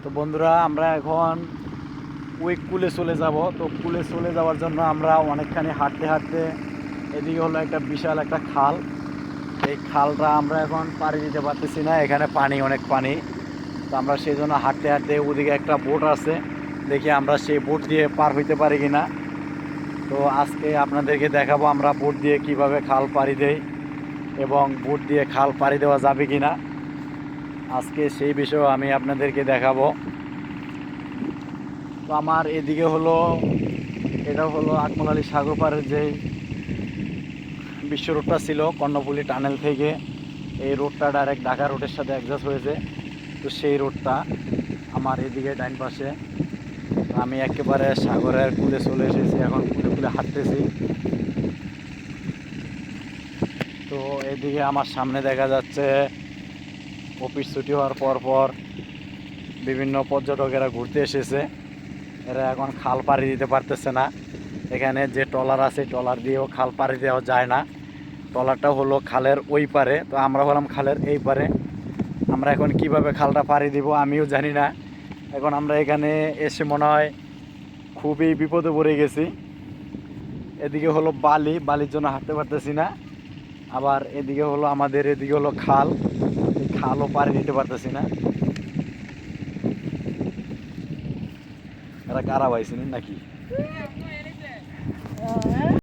তো বন্ধুরা, আমরা এখন ওই কুলে চলে যাব। তো কুলে চলে যাওয়ার জন্য আমরা অনেকখানি হাঁটতে হাঁটতে, এদিকে হলো একটা বিশাল একটা খাল। এই খালটা আমরা এখন পাড়ি দিতে পারতেছি না, এখানে পানি, অনেক পানি। তো আমরা সেই জন্য হাঁটতে হাঁটতে, ওদিকে একটা বোট আছে, দেখি আমরা সেই বোট দিয়ে পার হইতে পারি কিনা। তো আজকে আপনাদেরকে দেখাবো আমরা বোট দিয়ে কিভাবে খাল পাড়ি দেই এবং বোট দিয়ে খাল পাড়ি দেওয়া যাবে কিনা। আজকে সেই বিষয়ে আমি আপনাদেরকে দেখাবো। তো আমার এদিকে হলো, এটা হলো আকমল আলী সাগর পাড়ের যে বিশ্ব রোডটা ছিল কর্ণফুলী টানেল থেকে, এই রোডটা ডাইরেক্ট ঢাকা রোডের সাথে অ্যাডজাস্ট হয়েছে। তো সেই রোডটা আমার এদিকে ডাইন পাশে। আমি একেবারে সাগরের কূলে চলে এসেছি, এখন কূলে কূলে হাঁটতেছি। তো এদিকে আমার সামনে দেখা যাচ্ছে অফিস ছুটি হওয়ার পর পর বিভিন্ন পর্যটকেরা ঘুরতে এসেছে। এরা এখন খাল পাড়ি দিতে পারতেছে না, এখানে যে ট্রলার আছে ট্রলার দিয়েও খাল পাড়ি দেওয়া যায় না। ট্রলারটা হলো খালের ওই পারে, তো আমরা হলাম খালের এই পারে। আমরা এখন কিভাবে খালটা পাড়ি দিব আমিও জানি না। এখন আমরা এখানে এসে মনে হয় খুবই বিপদে পড়ে গেছি। এদিকে হলো বালি, বালির জন্য হাঁটতে পারতেছি না। আবার এদিকে হলো আমাদের, এদিকে হলো খাল, এই খালও পাড়ি দিতে পারতেছি না। এরা কারা পাইছেন নাকি?